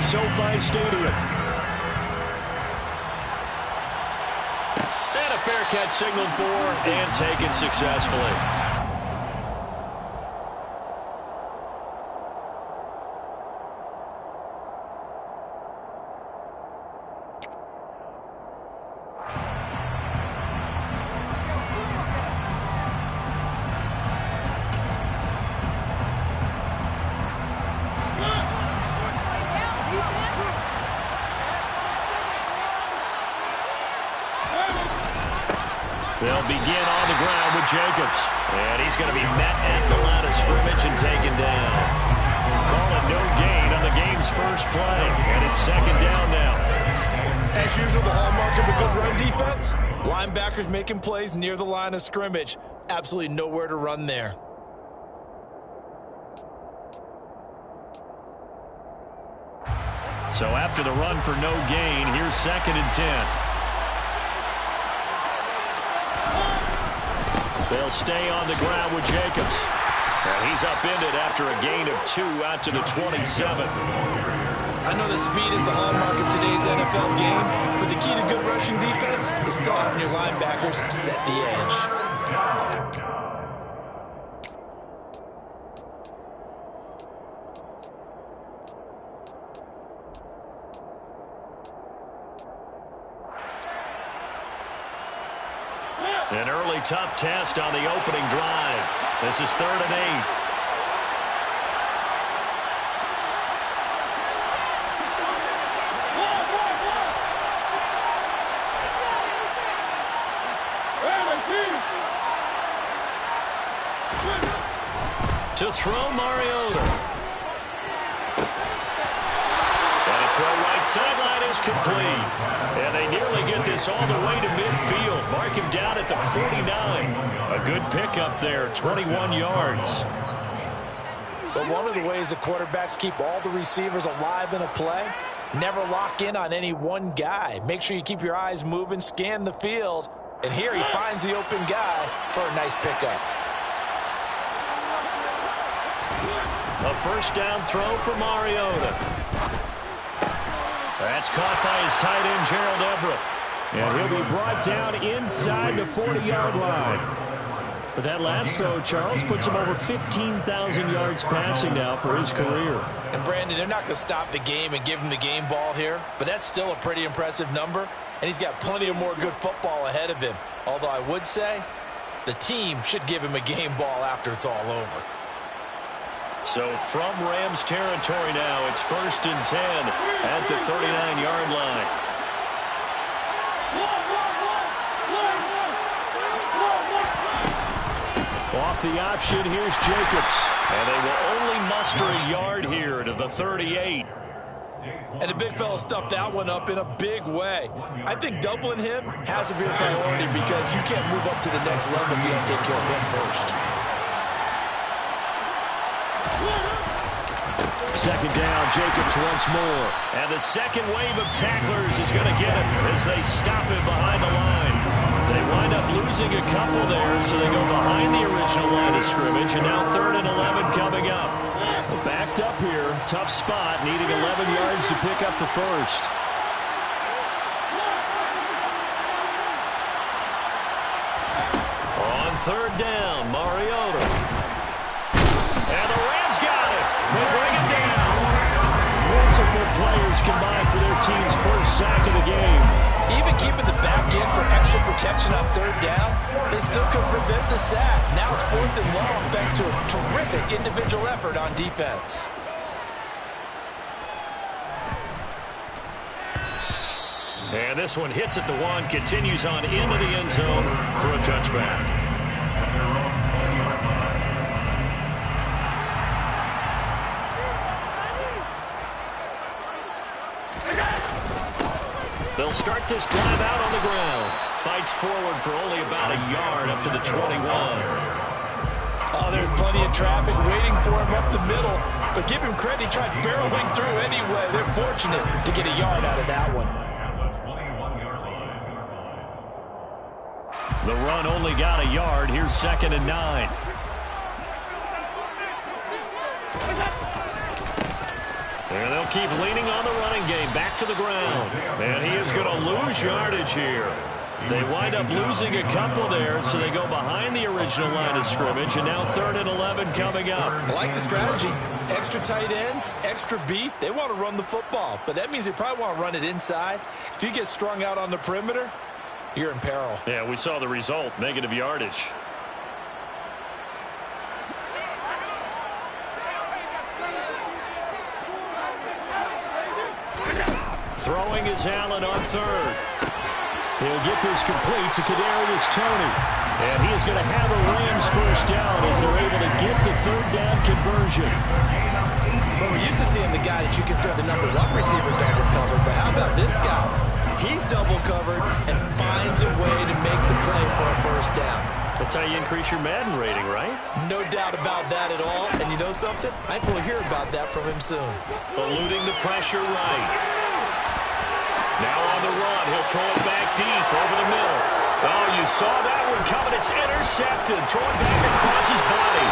SoFi Stadium. And a fair catch signaled for and taken successfully. They'll begin on the ground with Jacobs. And he's going to be met at the line of scrimmage and taken down. Call it no gain on the game's first play. And it's second down now. As usual, the hallmark of a good run defense, linebackers making plays near the line of scrimmage. Absolutely nowhere to run there. So after the run for no gain, here's 2nd and 10. They'll stay on the ground with Jacobs. And he's upended after a gain of 2 out to the 27. I know that speed is the hallmark of today's NFL game, but the key to good rushing defense is still having your linebackers set the edge. An early tough test on the opening drive. This is 3rd and 8. To throw, Mariota. And a throw right sideline is complete. And they nearly get this all the way to midfield. Mark him down at the 49. A good pickup there, 21 yards. But one of the ways the quarterbacks keep all the receivers alive in a play, never lock in on any one guy. Make sure you keep your eyes moving, scan the field. And here he finds the open guy for a nice pickup. A first down throw for Mariota. That's caught by his tight end, Gerald Everett. And he'll be brought down inside the 40-yard line. But that last throw, Charles, puts him over 15,000 yards passing now for his career. And, Brandon, they're not going to stop the game and give him the game ball here, but that's still a pretty impressive number, and he's got plenty of more good football ahead of him. Although I would say the team should give him a game ball after it's all over. So from Rams territory now, it's 1st and 10 at the 39-yard line. Off the option, here's Jacobs. And they will only muster a yard here to the 38. And the big fella stuffed that one up in a big way. I think doubling him has a real priority because you can't move up to the next level if you don't take care of him first. Second down, Jacobs once more. And the second wave of tacklers is going to get him as they stop him behind the line. They wind up losing a couple there, so they go behind the original line of scrimmage, and now 3rd and 11 coming up. Well, backed up here, tough spot, needing 11 yards to pick up the first. On 3rd down, Mariota. And the Rams got it. They bring him down. Multiple players combined for their team's first sack of the game. Even keeping the back end for extra protection on 3rd down, they still could prevent the sack. Now it's 4th and long thanks to a terrific individual effort on defense. And this one hits at the 1, continues on into the end zone for a touchback. They'll start this drive out on the ground. Fights forward for only about a yard up to the 21. Oh, there's plenty of traffic waiting for him up the middle. But give him credit, he tried barreling through anyway. They're fortunate to get a yard out of that one. The run only got a yard. Here's 2nd and 9. 9. And they'll keep leaning on the running game. Back to the ground. And he is going to lose yardage here. They wind up losing a couple there, so they go behind the original line of scrimmage, and now 3rd and 11 coming up. I like the strategy. Extra tight ends, extra beef. They want to run the football, but that means they probably want to run it inside. If you get strung out on the perimeter, you're in peril. Yeah, we saw the result, negative yardage. Throwing is Allen on 3rd. He'll get this complete to Kadarius Toney. And he is going to have a Rams first down as they're able to get the 3rd down conversion. Well, we're used to seeing the guy that you consider the #1 receiver double covered, but how about this guy? He's double covered and finds a way to make the play for a first down. That's how you increase your Madden rating, right? No doubt about that at all. And you know something? I think we'll hear about that from him soon. Eluding the pressure right. Now on the run, he'll throw it back deep over the middle. Oh, you saw that one coming. It's intercepted. Throw it back across his body.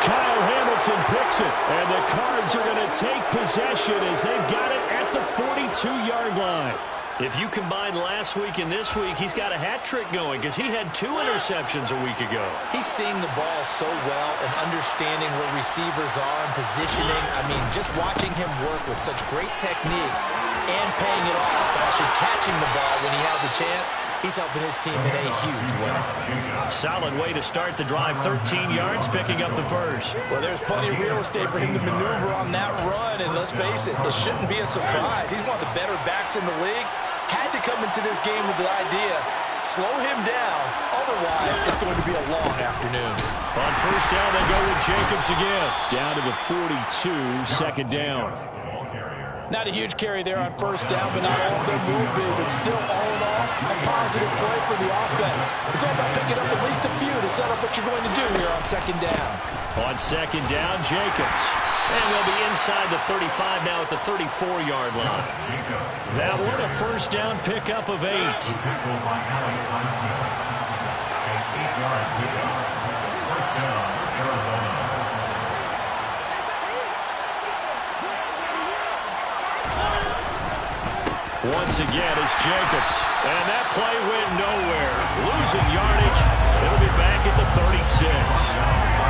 Kyle Hamilton picks it, and the Cards are going to take possession as they've got it at the 42-yard line. If you combine last week and this week, he's got a hat trick going because he had 2 interceptions a week ago. He's seeing the ball so well and understanding where receivers are and positioning. I mean, just watching him work with such great technique and paying it off, but actually catching the ball when he has a chance, he's helping his team in a huge way. Solid way to start the drive. 13 yards, picking up the first. Well, there's plenty of real estate for him to maneuver on that run, and let's face it, it shouldn't be a surprise. He's one of the better backs in the league. Had to come into this game with the idea, slow him down, otherwise it's going to be a long afternoon. On first down, they go with Jacobs again. Down to the 42, 2nd down. Not a huge carry there on first down, but not all of them will be. But still, all in all, a positive play for the offense. It's all about picking up at least a few to set up what you're going to do here on 2nd down. On 2nd down, Jacobs. And they'll be inside the 35 now at the 34-yard line. That one a first down pickup of 8. Once again, it's Jacobs. And that play went nowhere. Losing yardage. It'll be back at the 36.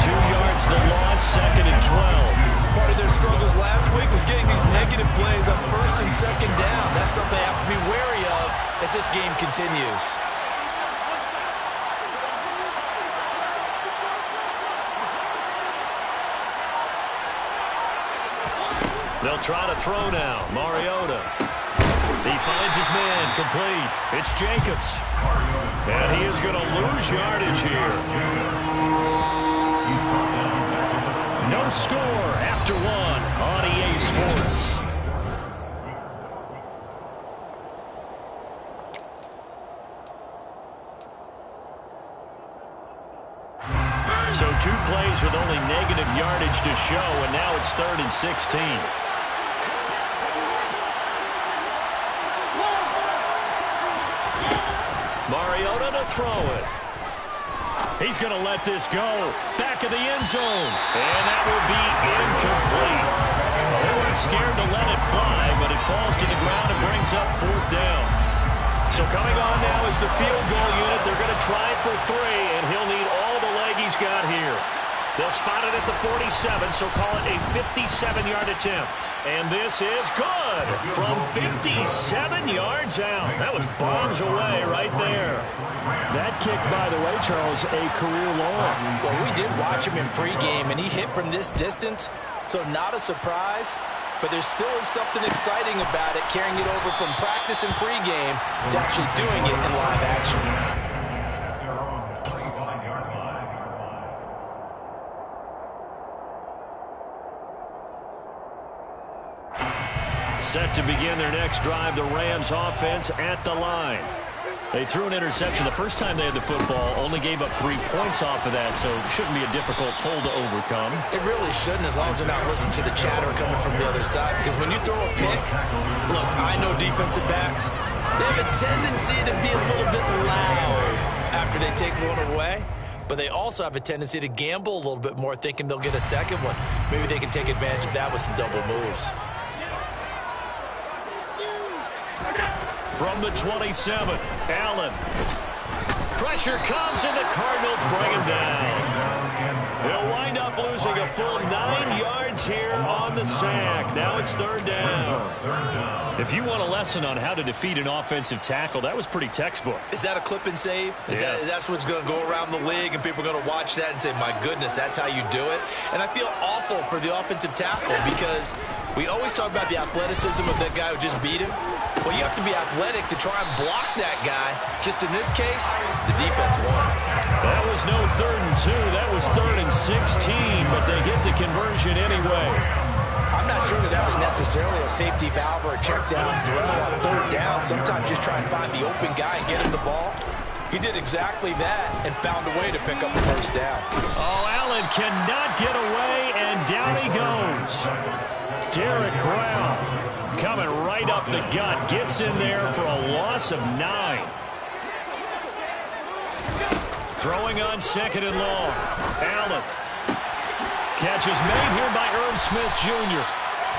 2 yards the loss, 2nd and 12. Part of their struggles last week was getting these negative plays on 1st and 2nd down. That's something they have to be wary of as this game continues. They'll try to throw now. Mariota. He finds his man, complete. It's Jacobs. And he is going to lose yardage here. No score after 1 on EA Sports. So 2 plays with only negative yardage to show, and now it's 3rd and 16. Mariota to throw it. He's going to let this go. Back of the end zone. And that will be incomplete. They weren't scared to let it fly, but it falls to the ground and brings up 4th down. So coming on now is the field goal unit. They're going to try for 3, and he'll need all the leg he's got here. They'll spot it at the 47, so call it a 57-yard attempt. And this is good from 57 yards out. That was bombs away right there. That kick, by the way, Charles, a career long. Well, we did watch him in pregame, and he hit from this distance, so not a surprise. But there still is something exciting about it, carrying it over from practice and pregame to actually doing it in live action. Set to begin their next drive, the Rams offense at the line. They threw an interception the first time they had the football, only gave up 3 points off of that, so it shouldn't be a difficult hole to overcome. It really shouldn't, as long as they're not listening to the chatter coming from the other side, because when you throw a pick, look, I know defensive backs, they have a tendency to be a little bit loud after they take one away, but they also have a tendency to gamble a little bit more, thinking they'll get a second one. Maybe they can take advantage of that with some double moves. From the 27, Allen. Pressure comes, and the Cardinals bring him down. They'll wind up losing a full 9 yards here on the sack. Now it's third down. If you want a lesson on how to defeat an offensive tackle, that was pretty textbook. Is that a clip and save? Yes. That's what's going to go around the league, and people are going to watch that and say, my goodness, that's how you do it? And I feel awful for the offensive tackle because we always talk about the athleticism of that guy who just beat him. Well, you have to be athletic to try and block that guy. Just in this case, the defense won. That was no 3rd and 2. That was 3rd and 16, but they get the conversion anyway. I'm not sure that was necessarily a safety valve or a check down throw on third down. Sometimes just try and find the open guy and get him the ball. He did exactly that and found a way to pick up the first down. Oh, Allen cannot get away, and down he goes. Derek Brown coming right up the gut. Gets in there for a loss of 9. Throwing on 2nd and long. Allen. Catch is made here by Irv Smith Jr.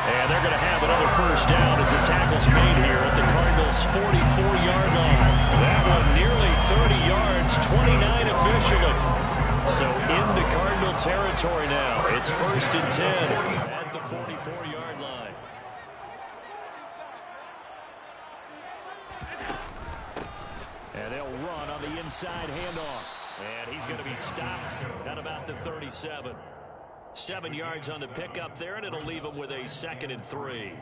And they're going to have another first down as the tackle's made here at the Cardinals' 44-yard line. That one nearly 30 yards, 29 officially. So into Cardinal territory now. It's 1st and 10 at the 44-yard line. And they'll run on the inside handoff. And he's going to be stopped at about the 37. 7 yards on the pickup there, and it'll leave him with a 2nd and 3.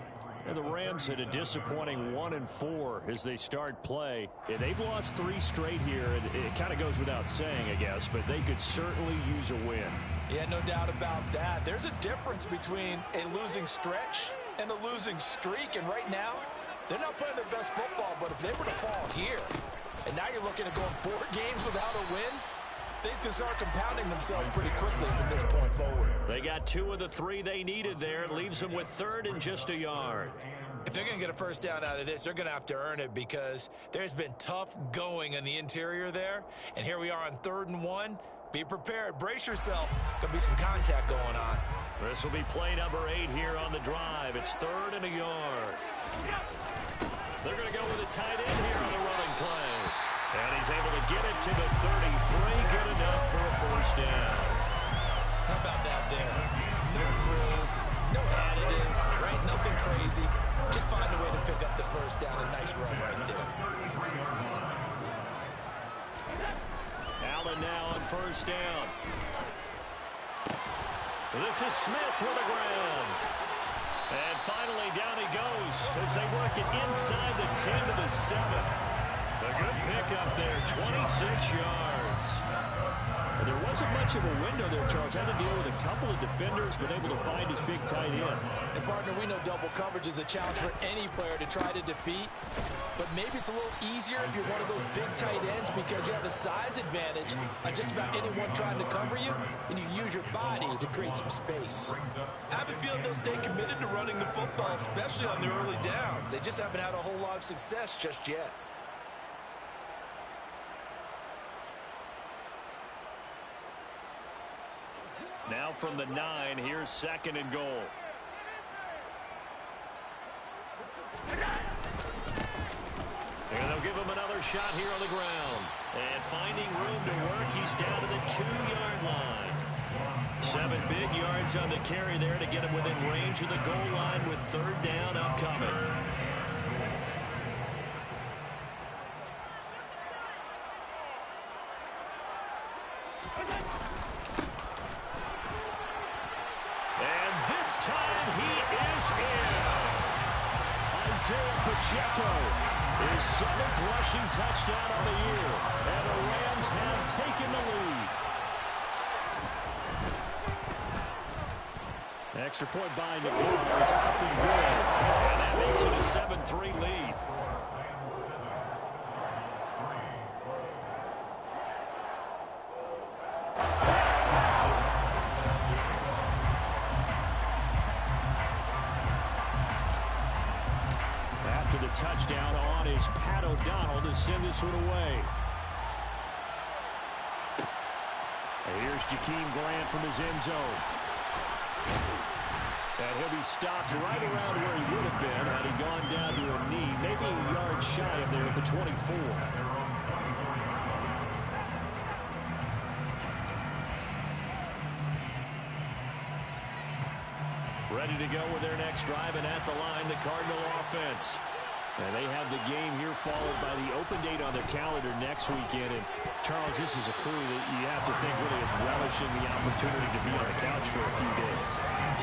And the Rams had a disappointing 1-4 as they start play. Yeah, they've lost 3 straight here, and it kind of goes without saying, I guess, but they could certainly use a win. Yeah, no doubt about that. There's a difference between a losing stretch and a losing streak, and right now, they're not playing their best football, but if they were to fall here, and now you're looking at going 4 games without a win, things can start compounding themselves pretty quickly from this point forward. They got 2 of the 3 they needed there. It leaves them with 3rd and just a yard. If they're going to get a first down out of this, they're going to have to earn it because there's been tough going in the interior there. And here we are on 3rd and 1. Be prepared. Brace yourself. There'll be some contact going on. This will be play number 8 here on the drive. It's 3rd and a yard. They're going to go with a tight end here on the running play. And he's able to get it to the 33. Good enough for a first down. How about that there? No frills, no additives, right? Nothing crazy. Just find a way to pick up the first down. A nice run right there. Allen now on first down. This is Smith with the ground. And finally down he goes as they work it inside the 10 to the 7. A good pickup there, 26 yards. There wasn't much of a window there, Charles. Had to deal with a couple of defenders, but able to find his big tight end. And, partner, we know double coverage is a challenge for any player to try to defeat. But maybe it's a little easier if you're one of those big tight ends because you have a size advantage on just about anyone trying to cover you, and you use your body to create some space. I have a feeling they'll stay committed to running the football, especially on the early downs. They just haven't had a whole lot of success just yet. Now from the 9, here's 2nd and goal. And they'll give him another shot here on the ground. And finding room to work, he's down to the 2-yard line. 7 big yards on the carry there to get him within range of the goal line with 3rd down upcoming. And this time he is in. Isaiah Pacheco, his 7th rushing touchdown on the year. And the Rams have taken the lead. Extra point by Nagar is up and good. And that makes it a 7-3 lead. After the touchdown on is Pat O'Donnell to send this one away. And here's Jakeem Grant from his end zone. And he'll be stopped right around where he would have been had he gone down to a knee, maybe a yard shy of there at the 24. Ready to go with their next drive, and at the line, the Cardinal offense. And they have the game here followed by the open date on their calendar next weekend. And, Charles, this is a crew that you have to think really is relishing the opportunity to be on the couch for a few days.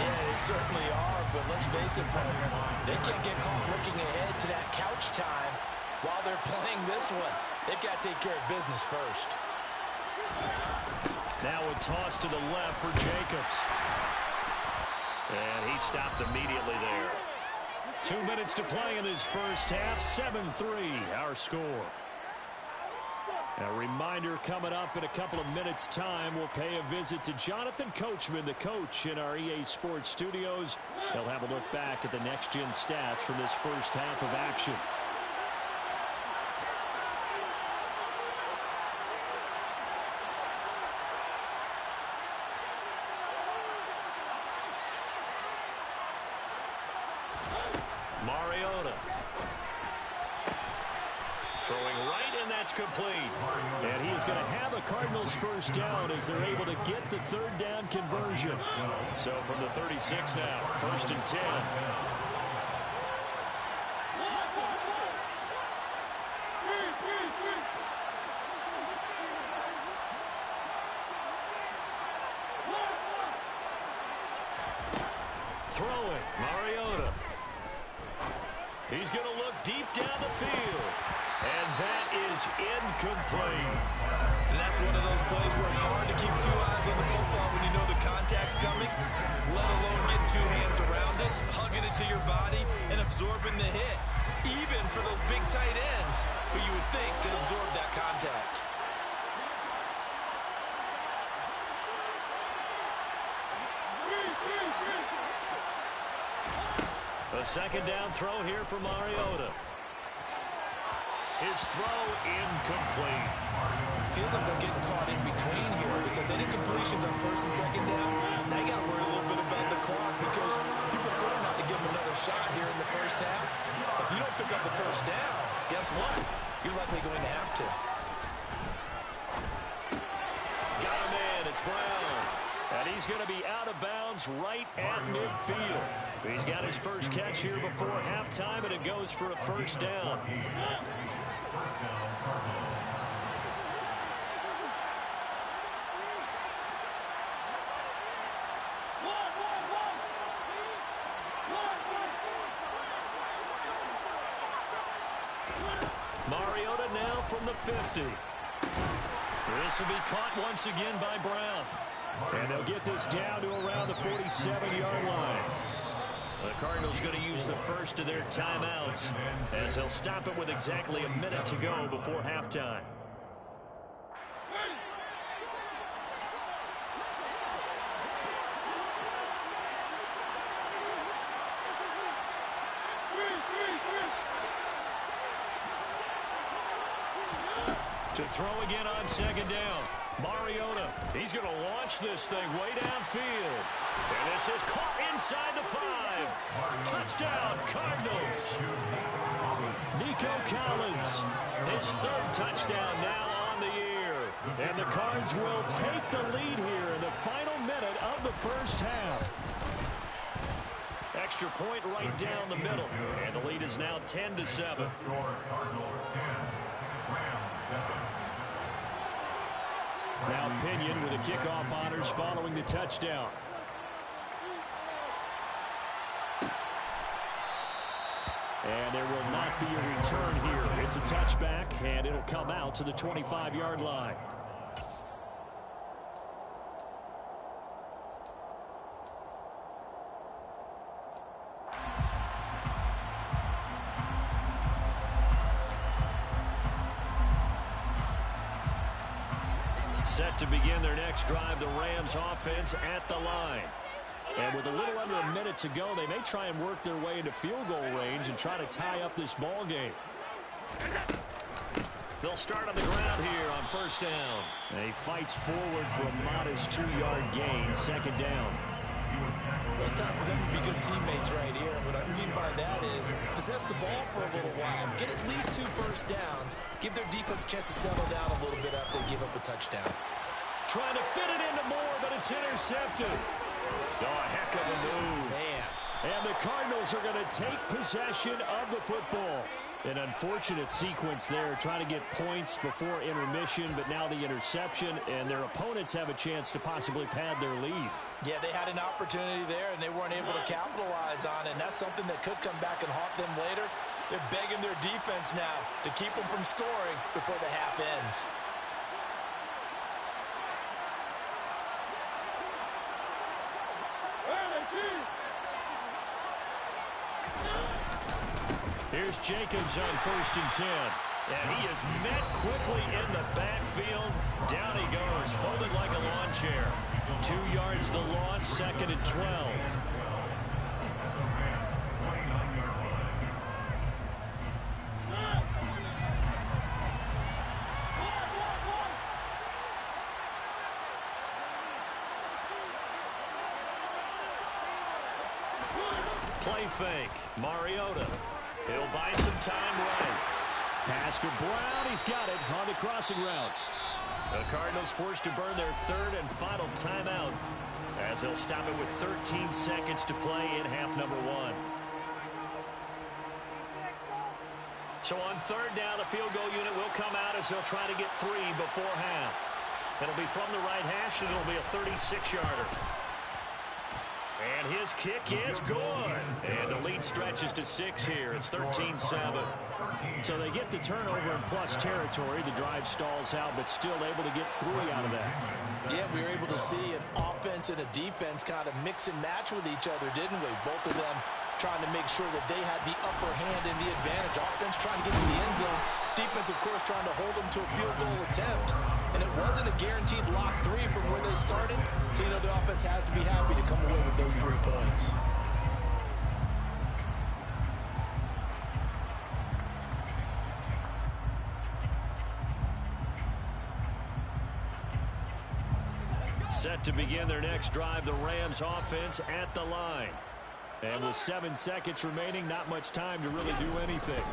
Yeah, they certainly are, but let's face it, partner, they can't get caught looking ahead to that couch time while they're playing this one. They've got to take care of business first. Now a toss to the left for Jacobs. And he stopped immediately there. 2 minutes to play in this first half. 7-3 our score. A reminder coming up in a couple of minutes' time. We'll pay a visit to Jonathan Coachman, the coach in our EA Sports studios. He'll have a look back at the next-gen stats from this first half of action. Mariota. Throwing right, and that's complete. And he is going to have a Cardinals first down as they're able to get the third down conversion. So from the 36 now, 1st and 10. Throwing, Mariota. He's going to look deep down the field. And that is incomplete. And that's one of those plays where it's hard to keep two eyes on the football when you know the contact's coming, let alone getting two hands around it, hugging it to your body, and absorbing the hit. Even for those big tight ends who you would think could absorb that contact. A second down throw here for Mariota. His throw incomplete. Feels like they're getting caught in between here because any completions on 1st and 2nd down, now you got to worry a little bit about the clock because you prefer not to give them another shot here in the first half. If you don't pick up the first down, guess what? You're likely going to have to. Got him in. It's Brown. And he's going to be out of bounds right at midfield. He's got his first catch here before halftime, and it goes for a first down. Mariota now from the 50. This will be caught once again by Brown. And they'll get this down to around the 47-yard line. The Cardinals going to use the first of their timeouts as they'll stop it with exactly a minute to go before halftime. To throw again on 2nd down. Mariota, he's going to launch this thing way downfield. And this is caught inside the 5. Touchdown, Cardinals. Nico Collins, his 3rd touchdown now on the year. And the Cards will take the lead here in the final minute of the first half. Extra point right down the middle. And the lead is now 10-7. Now Pinion with the kickoff honors following the touchdown. And there will not be a return here. It's a touchback, and it'll come out to the 25-yard line. Set to begin their next drive, the Rams offense at the line. And with a little under a minute to go, they may try and work their way into field goal range and try to tie up this ball game. They'll start on the ground here on 1st down. And he fights forward for a modest 2-yard gain, 2nd down. Well, it's time for them to be good teammates right here. What I mean by that is possess the ball for a little while, get at least 2 first downs, give their defense a chance to settle down a little bit after they give up a touchdown. Trying to fit it into Moore, but it's intercepted. Oh, a heck of a move. Man. And the Cardinals are going to take possession of the football. An unfortunate sequence there, trying to get points before intermission, but now the interception, and their opponents have a chance to possibly pad their lead. Yeah, they had an opportunity there, and they weren't able to capitalize on it, and that's something that could come back and haunt them later. They're begging their defense now to keep them from scoring before the half ends. Here's Jacobs on 1st and 10. And he is met quickly in the backfield. Down he goes, folded like a lawn chair. 2 yards the loss, 2nd and 12. Play fake, Mariota. He'll buy some time right. Pass to Brown. He's got it on the crossing route. The Cardinals forced to burn their 3rd and final timeout as they'll stop it with 13 seconds to play in half number 1. So on 3rd down, the field goal unit will come out as they'll try to get 3 before half. It'll be from the right hash, and it'll be a 36-yarder. And his kick is good. And the lead stretches to 6 here. It's 13-7. So they get the turnover in plus territory. The drive stalls out, but still able to get 3 out of that. Yeah, we were able to see an offense and a defense kind of mix and match with each other, didn't we? Both of them trying to make sure that they had the upper hand and the advantage. Offense trying to get to the end zone. Defense, of course, trying to hold them to a field goal attempt. And it wasn't a guaranteed lock 3 from where they started. So, you know, the offense has to be happy to come away with those 3 points. Set to begin their next drive, the Rams offense at the line. And with 7 seconds remaining, not much time to really do anything.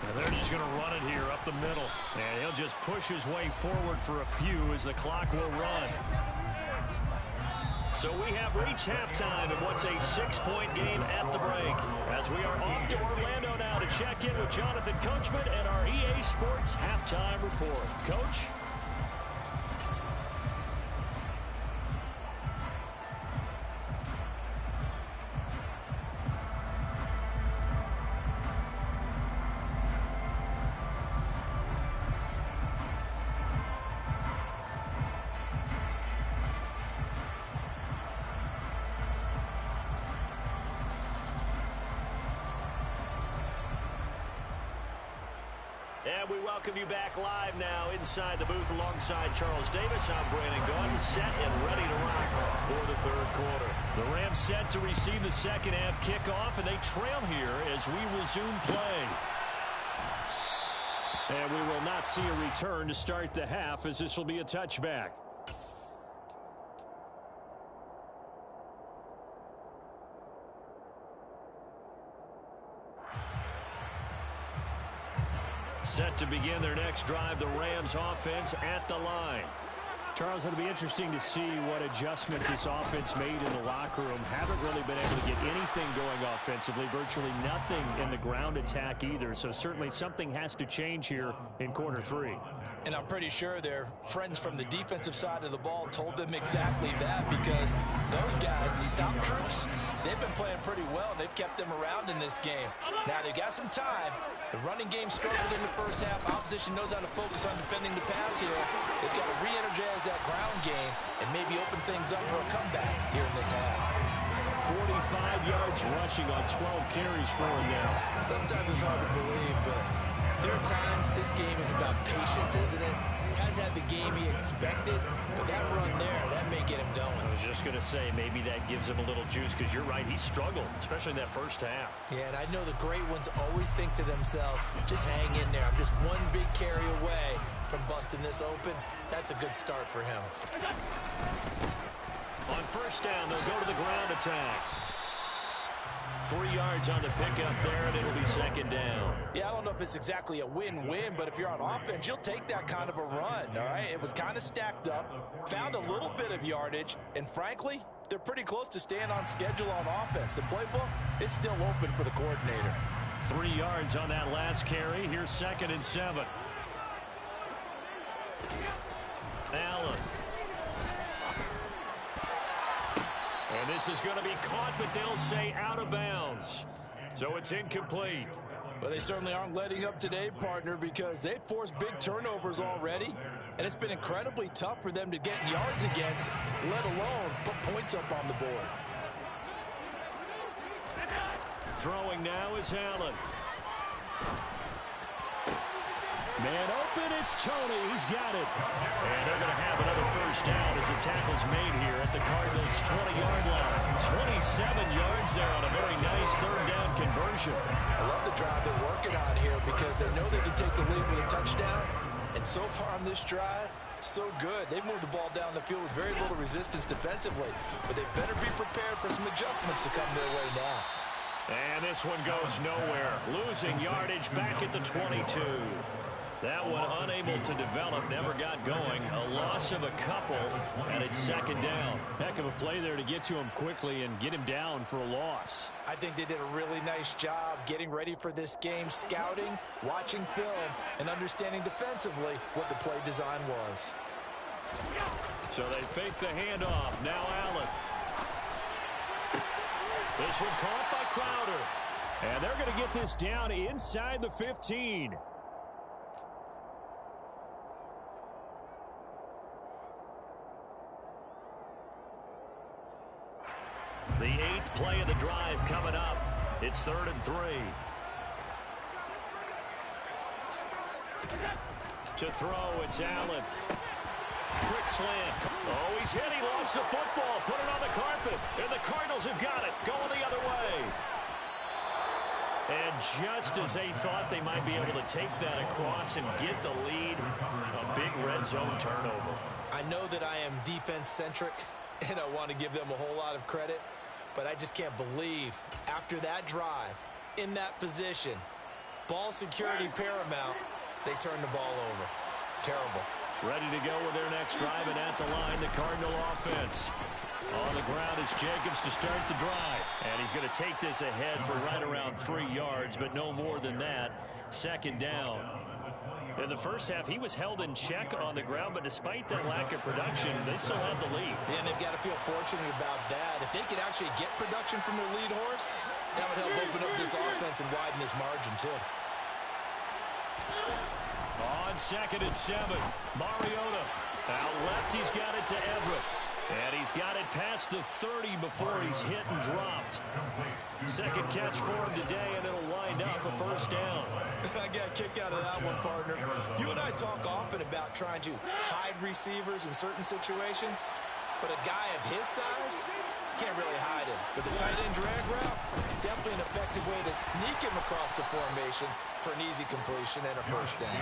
And they're just going to run it here up the middle. And he'll just push his way forward for a few as the clock will run. So we have reached halftime in what's a 6-point game at the break. As we are off to Orlando now to check in with Jonathan Coachman and our EA Sports Halftime Report. Coach? And we welcome you back live now inside the booth alongside Charles Davis. I'm Brandon Gaudin, set and ready to rock for the 3rd quarter. The Rams set to receive the 2nd half kickoff, and they trail here as we resume play. And we will not see a return to start the half, as this will be a touchback. Set to begin their next drive, the Rams offense at the line. Charles, it'll be interesting to see what adjustments this offense made in the locker room. Haven't really been able to get anything going offensively, virtually nothing in the ground attack either. So certainly something has to change here in quarter 3. And I'm pretty sure their friends from the defensive side of the ball told them exactly that, because those guys, the stop troops, they've been playing pretty well. They've kept them around in this game. Now, they got some time. The running game struggled in the first half. Opposition knows how to focus on defending the pass here. They've got to re-energize that ground game and maybe open things up for a comeback here in this half. 45 yards rushing on 12 carries for him now. Sometimes it's hard to believe, but there are times this game is about patience, isn't it? Has had the game he expected, but that run there, that may get him going. I was just going to say, maybe that gives him a little juice, because you're right, he struggled, especially in that first half. Yeah, and I know the great ones always think to themselves, just hang in there. I'm just one big carry away from busting this open. That's a good start for him. On first down. They'll go to the ground attack. 3 yards on the pickup there, and it'll be second down. Yeah, I don't know if it's exactly a win-win, but if you're on offense, you'll take that kind of a run, all right? It was kind of stacked up, found a little bit of yardage, and frankly, they're pretty close to staying on schedule on offense. The playbook is still open for the coordinator. 3 yards on that last carry. Here's 2nd and 7. Allen. And this is going to be caught, but they'll say out of bounds. So it's incomplete. Well, they certainly aren't letting up today, partner, because they've forced big turnovers already. And it's been incredibly tough for them to get yards against, let alone put points up on the board. Throwing now is Allen. Man open, it's Tony. He's got it. And they're going to have another first down as the tackle's made here at the Cardinals' 20-yard line. 27 yards there on a very nice third down conversion. I love the drive they're working on here because they know they can take the lead with a touchdown. And so far on this drive, so good. They've moved the ball down the field with very little resistance defensively. But they better be prepared for some adjustments to come their way now. And this one goes nowhere. Losing yardage back at the 22. That one unable to develop, never got going. A loss of a couple, and it's second down. Heck of a play there to get to him quickly and get him down for a loss. I think they did a really nice job getting ready for this game, scouting, watching film, and understanding defensively what the play design was. So they fake the handoff. Now Allen. This one caught by Crowder. And they're going to get this down inside the 15. The 8th play of the drive coming up. It's 3rd and 3. To throw, it's Allen. Quick slant. Oh, he's hit. He lost the football. Put it on the carpet. And the Cardinals have got it. Going the other way. And just as they thought they might be able to take that across and get the lead, a big red zone turnover. I know that I am defense-centric, and I want to give them a whole lot of credit, but I just can't believe after that drive, in that position, ball security paramount, they turn the ball over. Terrible. Ready to go with their next drive, and at the line, the Cardinal offense. On the ground, it's Jacobs to start the drive. And he's going to take this ahead for right around 3 yards, but no more than that. Second down. In the first half, he was held in check on the ground, but despite that lack of production, they still have the lead. Yeah, and they've got to feel fortunate about that. If they could actually get production from their lead horse, that would help open up this offense and widen this margin, too. On 2nd and 7, Mariota. Out left, he's got it to Everett. And he's got it past the 30 before he's hit and dropped. Second catch for him today, and it'll wind up a first down. I got a kick out of that one, partner. You and I talk often about trying to hide receivers in certain situations, but a guy of his size can't really hide him. But the tight end drag route, definitely an effective way to sneak him across the formation for an easy completion and a first down.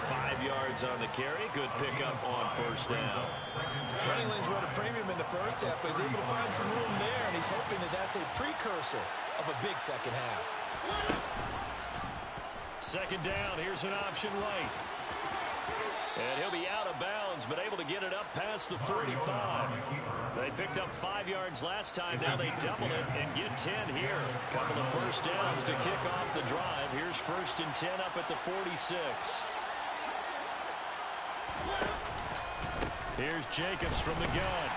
5 yards on the carry. Good pickup on first down. Running lanes run a premium in the first half, but he's able to find some room there, and he's hoping that that's a precursor of a big second half. Second down. Here's an option right. And he'll be out of bounds, but able to get it up past the 45. They picked up 5 yards last time. Now they double it and get 10 here. Couple of first downs to kick off the drive. Here's 1st and 10 up at the 46. Here's Jacobs from the gun.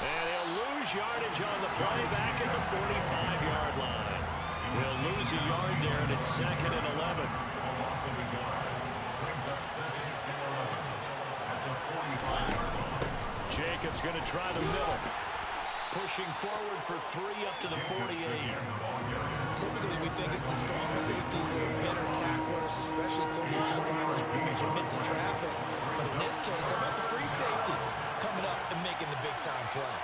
And he'll lose yardage on the play back at the 45-yard line. He'll lose a yard there, and it's 2nd and 11. Jacobs going to try the middle. Pushing forward for 3 up to the 48. Typically, we think it's the strong safeties that are better tacklers, especially closer to the line of scrimmage amidst traffic. But in this case, how about the free safety coming up and making the big-time play?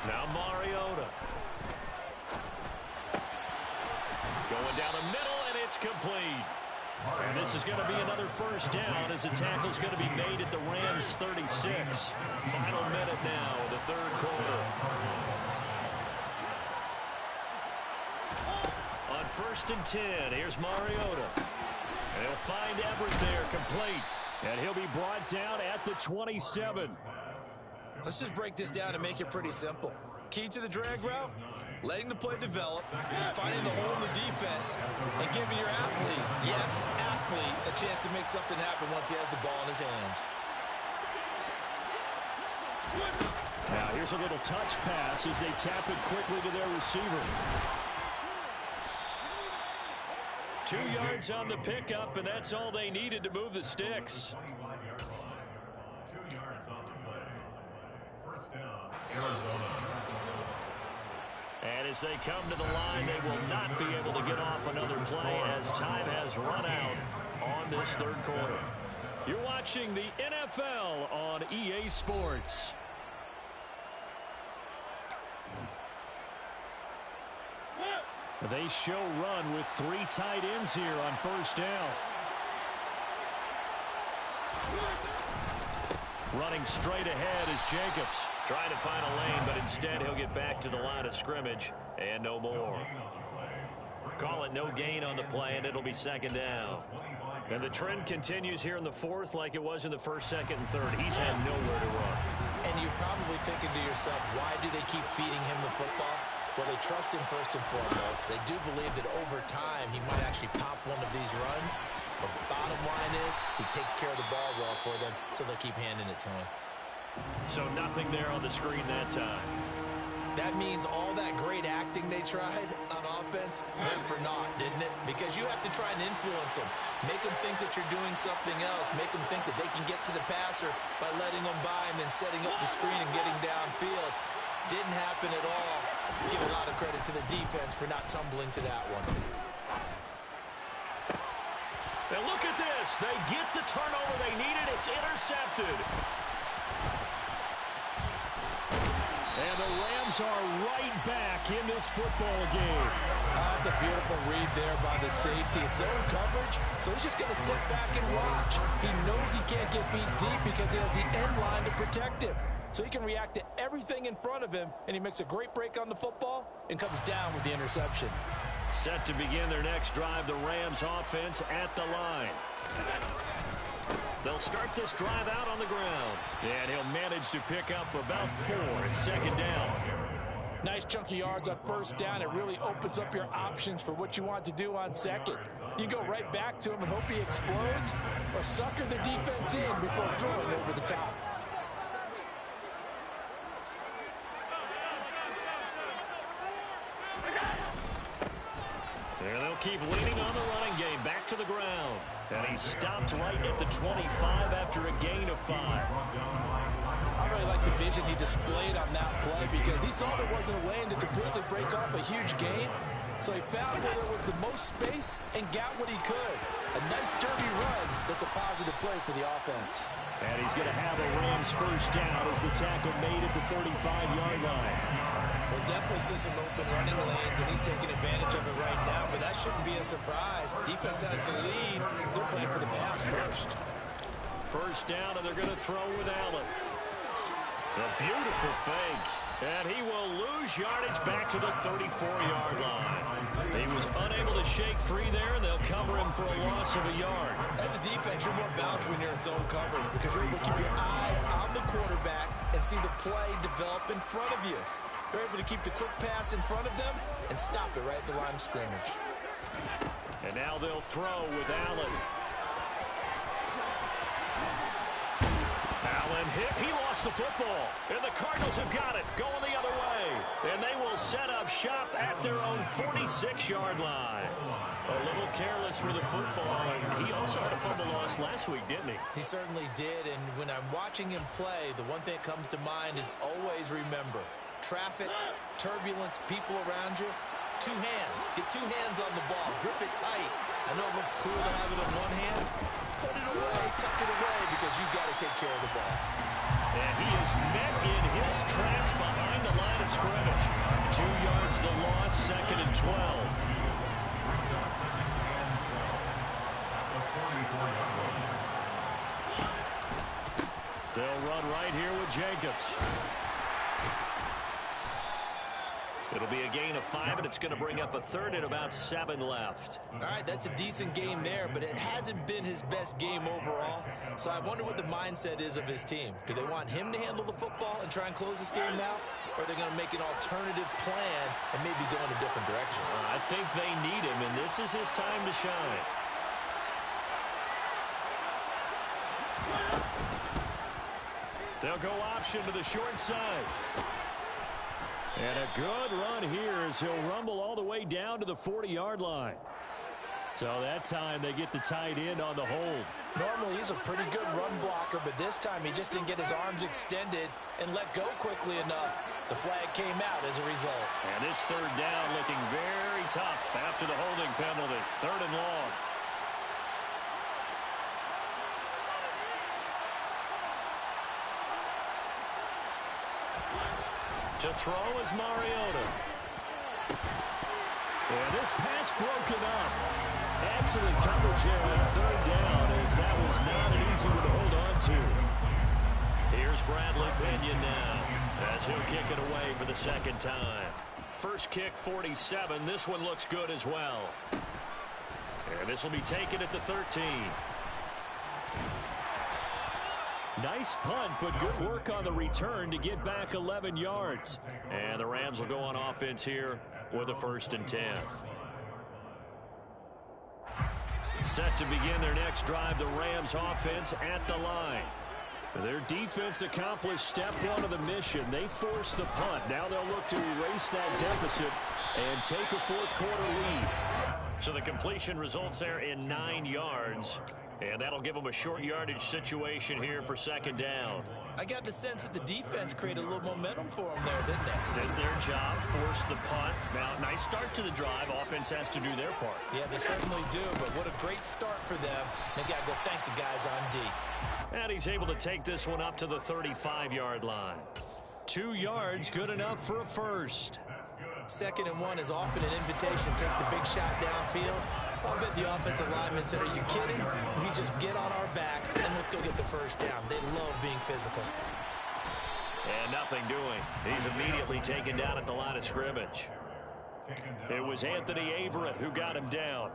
Now Mariota. Going down the middle, and it's complete. And this is going to be another first down as the tackle's going to be made at the Rams' 36. Final minute now, the third quarter. On 1st and 10, here's Mariota. And he'll find Everett there, complete. And he'll be brought down at the 27. Let's just break this down and make it pretty simple. Key to the drag route, letting the play develop, finding the hole in the defense, and giving your athlete, yes, athlete, a chance to make something happen once he has the ball in his hands. Now here's a little touch pass as they tap it quickly to their receiver. 2 yards on the pickup, and that's all they needed to move the sticks. 2 yards on the play. First down, Arizona. And as they come to the line, they will not be able to get off another play as time has run out on this third quarter. You're watching the NFL on EA Sports. They show run with 3 tight ends here on first down. Running straight ahead is Jacobs. Trying to find a lane, but instead he'll get back to the line of scrimmage and no more. Call it no gain on the play, and it'll be second down. And the trend continues here in the fourth like it was in the first, second, and third. He's had nowhere to run. And you're probably thinking to yourself, why do they keep feeding him the football? Well, they trust him first and foremost. They do believe that over time he might actually pop one of these runs. But bottom line is he takes care of the ball well for them, so they'll keep handing it to him. So nothing there on the screen that time. That means all that great acting they tried on offense went for naught, didn't it? Because you have to try and influence them. Make them think that you're doing something else. Make them think that they can get to the passer by letting them by and then setting up the screen and getting downfield. Didn't happen at all. Give a lot of credit to the defense for not tumbling to that one. And look at this. They get the turnover they needed. It's intercepted. And the Rams are right back in this football game. That's a beautiful read there by the safety. It's zone coverage, so he's just going to sit back and watch. He knows he can't get beat deep because he has the end line to protect him. So he can react to everything in front of him, and he makes a great break on the football and comes down with the interception. Set to begin their next drive, the Rams offense at the line. They'll start this drive out on the ground. And he'll manage to pick up about 4 at second down. Nice chunky yards on first down. It really opens up your options for what you want to do on second. You go right back to him and hope he explodes, or sucker the defense in before throwing over the top. And they'll keep leaning on the running game. Back to the ground. And he stopped right at the 25 after a gain of 5. I really like the vision he displayed on that play because he saw there wasn't a lane to completely break off a huge gain. So he found where there was the most space and got what he could. A nice dirty run that's a positive play for the offense. And he's going to have a Rams first down as the tackle made at the 35-yard line. We'll definitely see some open running lanes, and he's taking advantage of it right now, but that shouldn't be a surprise. Defense has the lead. They're playing for the pass first. First down, and they're going to throw with Allen. A beautiful fake. And he will lose yardage back to the 34-yard line. He was unable to shake free there, and they'll cover him for a loss of a yard. As a defense, you're more balanced when you're in zone coverage because you're able to keep your eyes on the quarterback and see the play develop in front of you. They're able to keep the quick pass in front of them and stop it right at the line of scrimmage. And now they'll throw with Allen. Allen hit. He lost the football. And the Cardinals have got it. Going the other way. And they will set up shop at their own 46-yard line. A little careless with the football. And he also had a fumble loss last week, didn't he? He certainly did. And when I'm watching him play, the one thing that comes to mind is always remember. Traffic, turbulence, people around you. 2 hands. Get 2 hands on the ball. Grip it tight. I know it looks cool to have it on one hand. Put it away, tuck it away, because you've got to take care of the ball. And he is met in his tracks behind the line of Jacobs. It'll be a gain of 5, and it's going to bring up a third and about 7 left. All right, that's a decent game there, but it hasn't been his best game overall. So I wonder what the mindset is of his team. Do they want him to handle the football and try and close this game out? Or are they going to make an alternative plan and maybe go in a different direction? I think they need him, and this is his time to shine. They'll go option to the short side. And a good run here as he'll rumble all the way down to the 40-yard line. So that time they get the tight end on the hold. Normally he's a pretty good run blocker, but this time he just didn't get his arms extended and let go quickly enough. The flag came out as a result. And this third down looking very tough after the holding penalty. 3rd and long. To throw is Mariota. And this pass broken up. Excellent coverage there on 3rd down, as that was not an easy one to hold on to. Here's Bradley Pinion now, as he'll kick it away for the 2nd time. First kick, 47. This one looks good as well. And this will be taken at the 13. Nice punt, but good work on the return to get back 11 yards. And the Rams will go on offense here with a 1st and 10. Set to begin their next drive, the Rams offense at the line. Their defense accomplished step 1 of the mission. They forced the punt. Now they'll look to erase that deficit and take a 4th quarter lead. So the completion results there in 9 yards. And that'll give them a short yardage situation here for 2nd down. I got the sense that the defense created a little momentum for them there, didn't they? Did their job, forced the punt. Now, nice start to the drive. Offense has to do their part. Yeah, they certainly do, but what a great start for them. They got to go thank the guys on D. And he's able to take this one up to the 35-yard line. 2 yards, good enough for a first. 2nd and 1 is often an invitation. Take the big shot downfield. I'll bet the offensive lineman said, are you kidding? We just get on our backs and we'll still get the first down. They love being physical. And nothing doing. He's immediately taken down at the line of scrimmage. It was Anthony Averett who got him down.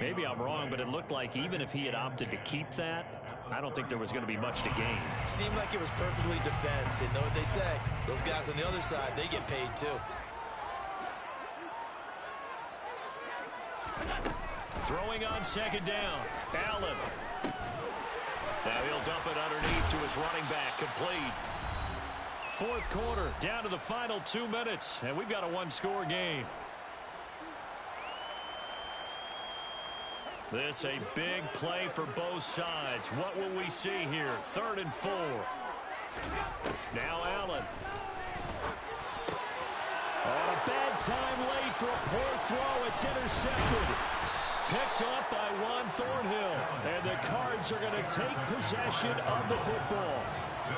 Maybe I'm wrong, but it looked like even if he had opted to keep that, I don't think there was going to be much to gain. Seemed like it was perfectly defense. And know what they say? Those guys on the other side, they get paid too. Throwing on 2nd down. Allen. Now he'll dump it underneath to his running back. Complete. 4th quarter, down to the final 2 minutes, and we've got a 1-score game. This a big play for both sides. What will we see here? 3rd and 4. Now Allen. On a bad time late for a poor throw. It's intercepted. Picked up by Juan Thornhill. And the Cards are going to take possession of the football.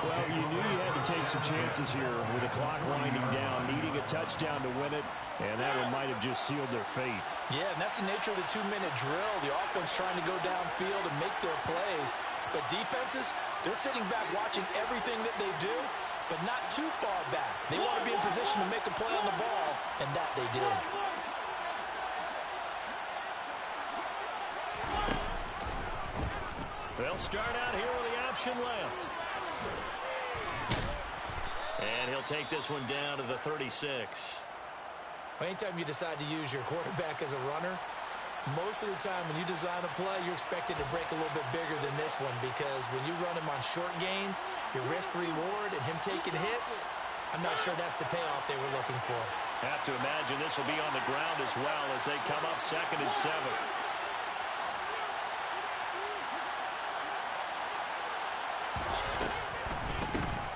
Well, you knew you had to take some chances here with the clock winding down, needing a touchdown to win it, and that one might have just sealed their fate. Yeah, and that's the nature of the 2-minute drill. The offense trying to go downfield and make their plays. But defenses, they're sitting back watching everything that they do, but not too far back. They want to be in position to make a play on the ball, and that they did. They'll start out here with the option left. And he'll take this one down to the 36. Anytime you decide to use your quarterback as a runner, most of the time when you design a play, you're expected to break a little bit bigger than this one, because when you run him on short gains, your risk-reward and him taking hits, I'm not sure that's the payoff they were looking for. Have to imagine this will be on the ground as well as they come up 2nd and 7.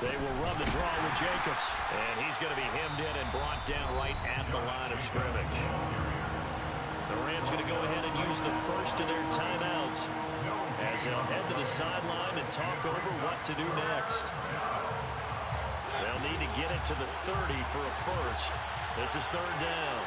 They will run the draw with Jacobs. And he's going to be hemmed in and brought down right at the line of scrimmage. The Rams going to go ahead and use the first of their timeouts as they'll head to the sideline and talk over what to do next. They'll need to get it to the 30 for a first. This is 3rd down.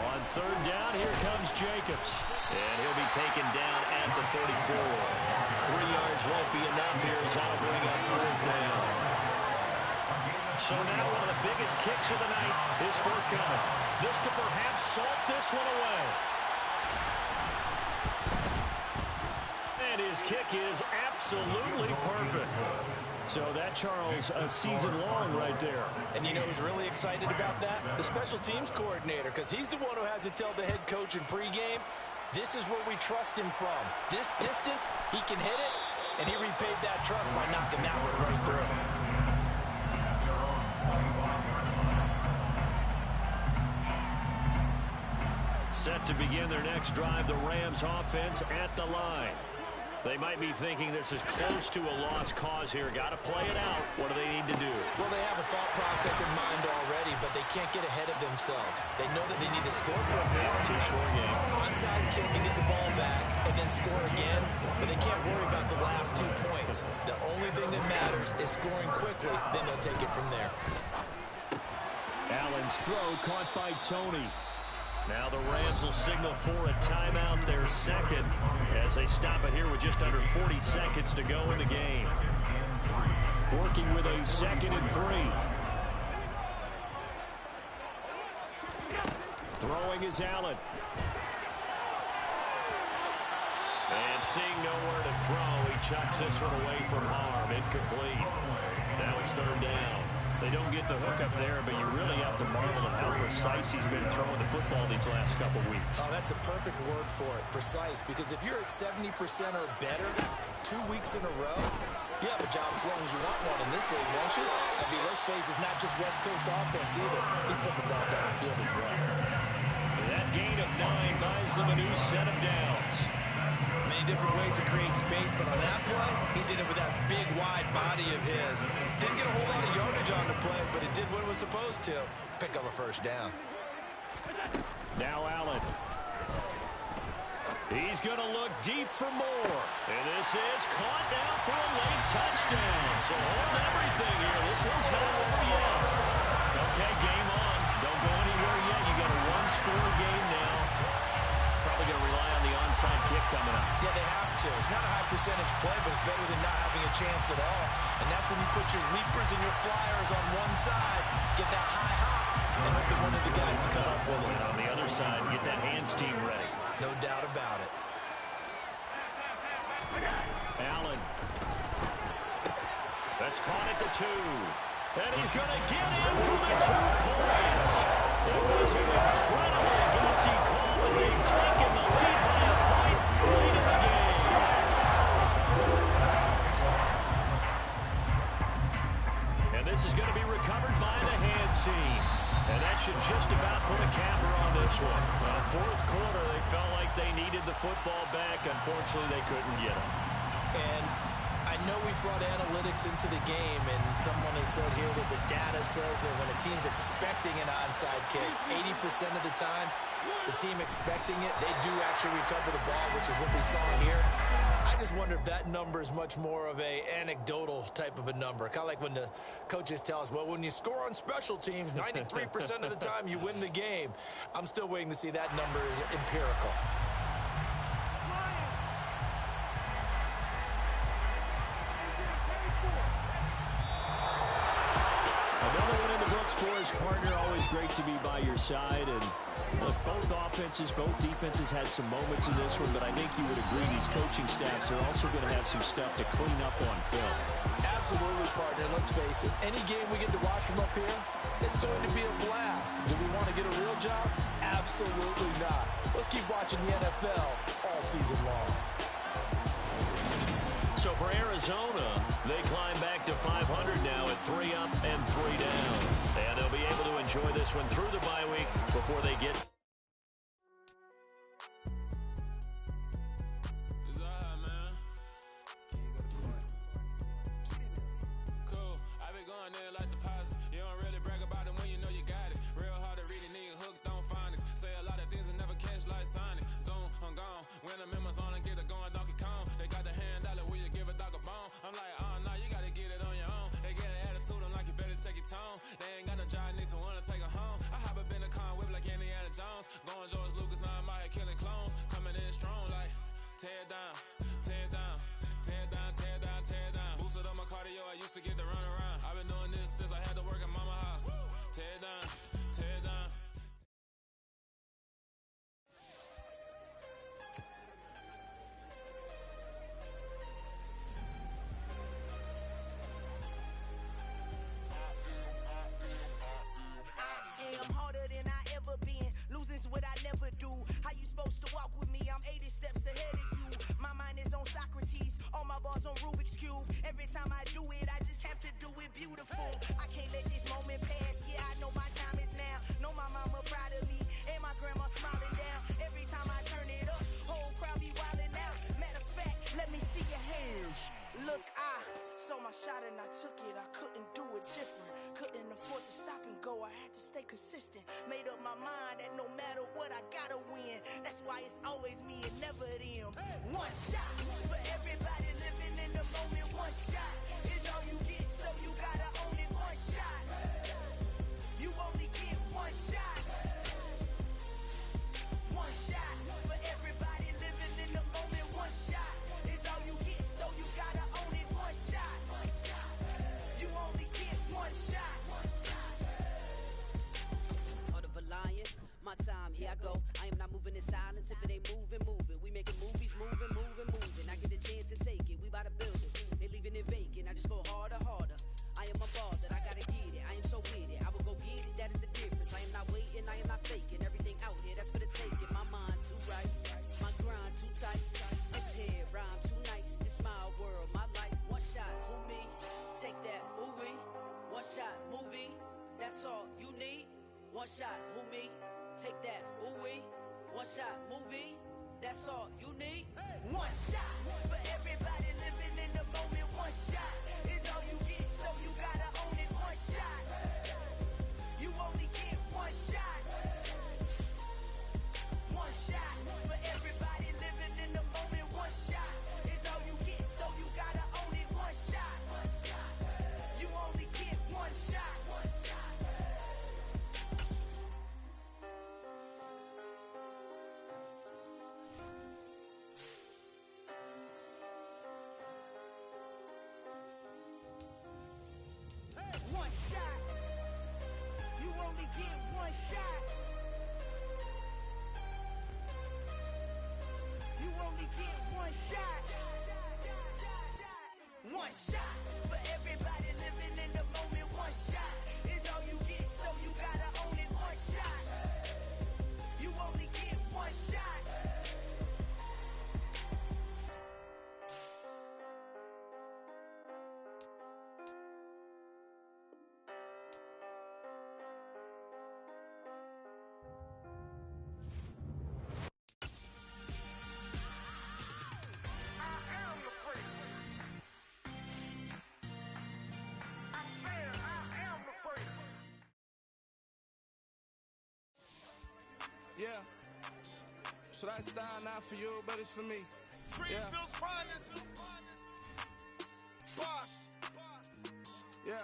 On 3rd down, here comes Jacobs. And he'll be taken down at the 34. 3 yards won't be enough here as that'll bring up 4th down. So now one of the biggest kicks of the night is forthcoming. This to perhaps salt this one away. And his kick is absolutely perfect. So that, Charles, a season long right there. And you know who's really excited about that? The special teams coordinator, because he's the one who has to tell the head coach in pregame, this is where we trust him from. This distance, he can hit it, and he repaid that trust by knocking that one right through. Set to begin their next drive, the Rams offense at the line. They might be thinking this is close to a lost cause here. Got to play it out. What do they need to do? Well, they have a thought process in mind already, but they can't get ahead of themselves. They know that they need to score quickly. 2-score game. Onside kick and get the ball back and then score again, but they can't worry about the last 2 points. The only thing that matters is scoring quickly, then they'll take it from there. Allen's throw caught by Tony. Now the Rams will signal for a timeout, their second, as they stop it here with just under 40 seconds to go in the game. Working with a 2nd and 3. Throwing is Allen. And seeing nowhere to throw, he chucks this one away from harm. Incomplete. Now it's 3rd down. They don't get the hook up there, but you really have to marvel at how precise he's been throwing the football these last couple weeks. Oh, that's the perfect word for it, precise, because if you're at 70% or better 2 weeks in a row, you have a job as long as you want one in this league, won't you? I mean, let's face it, it's not just West Coast offense either. He's putting the ball downfield as well. That gain of 9 buys them a new set of downs. Many different ways to create space, but on that play, he did it with that big, wide body of his. Didn't get a whole lot of yardage on the play, but it did what it was supposed to. Pick up a 1st down. Now Allen. He's going to look deep for more. And this is caught now for a late touchdown. So hold everything here. This one's not over yet. Okay, game on. Don't go anywhere yet. You got a 1-score game now. Probably going to rely on the onside kick coming up. Yeah, they have to. It's not a high percentage play, but it's better than not having a chance at all. And that's when you put your leapers and your flyers on one side, get that high hop, and hope that one of the guys can come up with it. And on the other side, get that hands team ready. No doubt about it. Allen. That's caught at the 2. And he's going to get in for the 2 points. It was an incredibly gutsy call, and they've taken the lead by a point late in the game. And this is going to be recovered by the hands team. And that should just about put a capper on this one. 4th quarter, they felt like they needed the football back. Unfortunately, they couldn't get it. And I know we brought analytics into the game, and someone has said here that the data says that when a team's expecting an onside kick, 80% of the time, the team expecting it, they do actually recover the ball, which is what we saw here. I just wonder if that number is much more of a anecdotal type of a number. Kind of like when the coaches tell us, well, when you score on special teams, 93% of the time you win the game. I'm still waiting to see that number is empirical. Another one in the books for his partner. Always great to be by your side. And look, both offenses, both defenses had some moments in this one, but I think you would agree these coaching staffs are also going to have some stuff to clean up on film. Absolutely, partner. Let's face it. Any game we get to watch from up here, it's going to be a blast. Do we want to get a real job? Absolutely not. Let's keep watching the NFL all season long. So for Arizona, they climb back to 500 now at 3 up and 3 down. And they'll be able to enjoy this one through the bye week before they get... They ain't got no job, need someone to take her home. I hop up in the car, whip like Indiana Jones. just to get the run around. I've been doing this since I had to work at mama house. Tear it down, tear it down. Losing's what I never do. How you supposed to walk with me? I'm 80 steps ahead of you. My mind is on Socrates, all my bars on Rubik's Cube. Every time I do it, I just have to do it beautiful. I can't let this moment pass. Yeah, I know my time is now. Know my mama proud of me, and my grandma smiling down. Every time I turn it up, whole crowd be wildin' out. Matter of fact, let me see your hands. Look, I saw my shot and I took it. I couldn't do it different. Couldn't afford to stop and go. I had to stay consistent. Made up my mind that no matter what, I gotta win. That's why it's always me and never them. One shot for everybody living in the moment. One shot is all you get, so you gotta own it. One shot. You only get one shot. One shot for everybody living in the moment. One shot is all you get, so you gotta own it. One shot. You only get one shot. Heart of a lion, my time, here I go. I am not moving in silence. If it ain't moving, move it. We making movies, moving. I get a chance to take it. We bout to build it. They leaving it vacant. I just go harder. I am a baller. I gotta get it. I am so with it. I will go get it. That is the difference. I am not waiting. I am not faking. Everything out here, that's for the taking. My mind too right. My grind too tight. This here rhyme too nice. This my world, my life. One shot, who me? Take that, ooh-wee. One shot, movie. That's all you need. One shot, who me? Take that, ooh-wee. One shot, movie. That's all you need. One shot for everybody living in the moment. One shot is all you get, so you gotta own it. One shot. You only get one shot. One shot for everybody living in the moment. One shot is all you get, so you gotta own it. One shot. You only get one shot. One shot. You only get one shot. You only get one shot. One shot for everybody living in the moment. One shot is all you get, so you gotta own it. One shot. You only get one shot. Yeah. So that style not for you, but it's for me. Greenfield's finest. Boss. Yeah.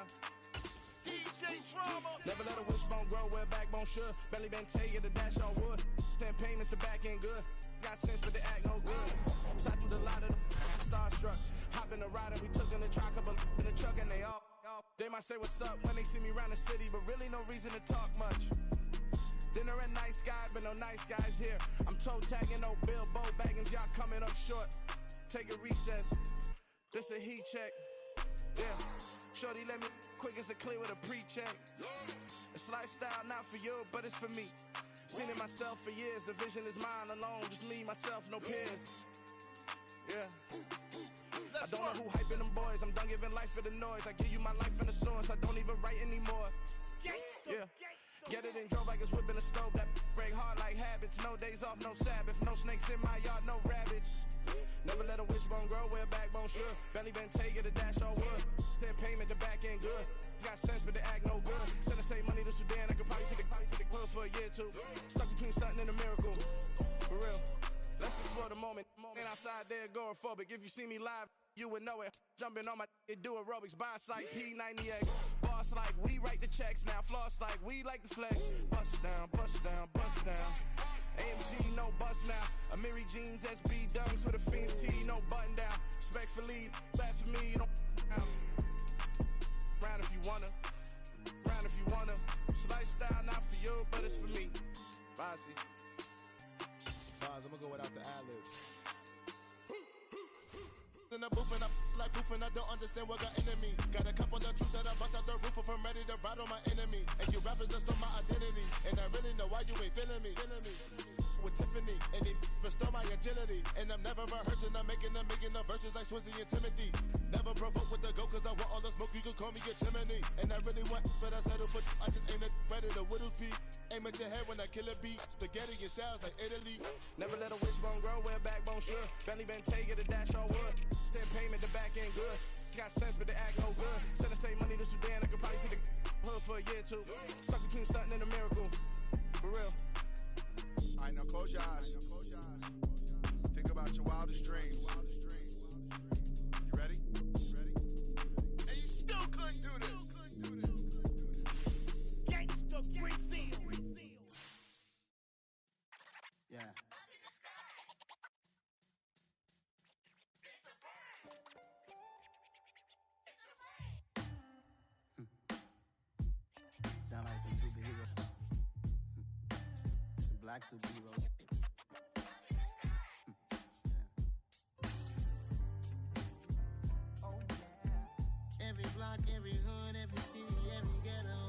DJ Drama. Never let a wishbone grow where a backbone should. Belly been taking the dash on wood. 10 payments, the back end good. Got sense, but the act no good. Shot through the lot of the starstruck. Hop in the ride and we took in the truck, couple in the truck and they all. They might say what's up when they see me around the city, but really no reason to talk much. Dinner at Nice Guy, but no nice guys here. I'm toe tagging, no Bilbo baggins, y'all coming up short. Take a recess. This a heat check. Yeah. Shorty let me quick as a clear with a pre-check. It's lifestyle not for you, but it's for me. Seen it myself for years. The vision is mine alone. Just me, myself, no peers. Yeah. I don't know who hyping them boys. I'm done giving life for the noise. I give you my life in the source. I don't even write anymore. Yeah. Get it and drove like it's whipping a stove. That break hard like habits. No days off, no Sabbath. No snakes in my yard, no rabbits. Never let a wishbone grow where a backbone should. Belly been taking the dash on wood. 10 payment, the back end good. Got sense, but the act no good. Send the same money to Sudan. I could probably take the hood for a year or two. Stuck between stunting and a miracle. For real. Let's explore the moment. Ain't outside there agoraphobic. If you see me live, you would know it. Jumping on my do aerobics. Boss like P90X. Boss like we write the checks now. Floss like we like the flex. Bust down, bust down, bust down. AMG, no bust now. Amiri jeans, SB dunks with a Fiends tee, no button down. Respectfully, blasphemy, don't down. wanna. Round if you wanna. It's lifestyle, not for you, but it's for me. Bozzy. I'm gonna go without the ad-libs. In the booth and I like proof and I don't understand what got into me. Got a couple of truths that I bust out the roof if I'm ready to ride on my enemy. And you rappers just stole my identity. And I really know why you ain't feeling me. With Tiffany, and they restore my agility. And I'm never rehearsing, I'm making a million of verses like Swizzy and Timothy. Never provoke with the go, cause I want all the smoke, you can call me a chimney. And I really want, but I settle for, I just ain't ready to whittles pea. Aim at your head when I kill a beat. Spaghetti and shells like Italy. Never let a wishbone grow where a backbone should. Belly been take it, a dash all wood. 10 payment, the back ain't good. Got sense, but the act no good. Send the same money to Sudan, I could probably see the hood for a year or two. Stuck between stunting and a miracle. For real. Alright, now close your eyes. Think about your wildest dreams. You ready? And you still couldn't do this. Gangsta Brazil. Yeah. Sound like some superheroes. Some black superheroes. Oh yeah. Every block, every hood, every city, every ghetto.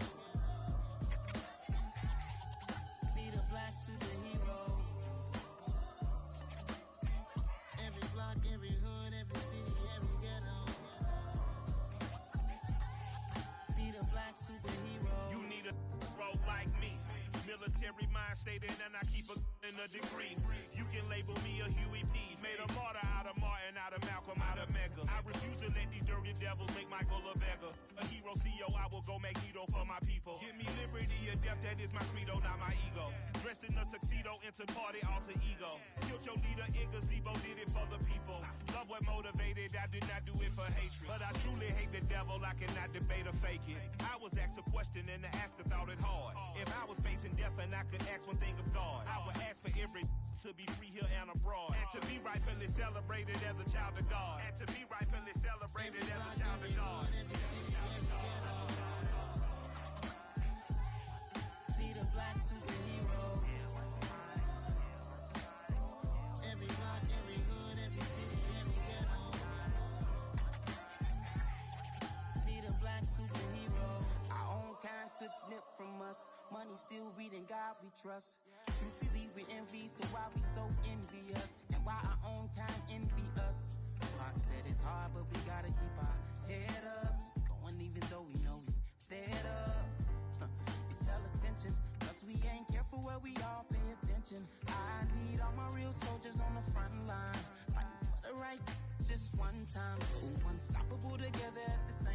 Need a black superhero. Every block, every hood, every city, every ghetto. Need a black superhero. You need a bro like me. Military mind stated and I keep in a degree. You can label me a Huey P. Made a martyr out of Martin, out of Malcolm, out of Mega. I refuse to let these dirty devils make Michael a beggar. A hero CEO, I will go Magneto for my people. Give me liberty or death, that is my credo, not my ego. Dressed in a tuxedo, into party, alter ego. Killed your leader, in gazebo, did it for the people. Love what motivated, I did not do it for hatred. But I truly hate the devil, I cannot debate or fake it. I was asked a question and the asker thought it hard. If I was facing death and I could ask one thing of God, I would ask for every to be free here and abroad. And to be rightfully celebrated as a child of God. And to be rightfully celebrated as a child of God. Need a black superhero. Every block, every hood, every city, every ghetto. Need a black superhero. Our own kind took nip from us. Money still reading God we trust. Truthfully we envy, so why we so envious? And why our own kind envy us? Pac said it's hard, but we gotta keep our head up. Going even though we know we fed up. It's hella tension, cause we ain't careful where we all pay attention. I need all my real soldiers on the front line, fighting for the right just one time. So unstoppable together at the same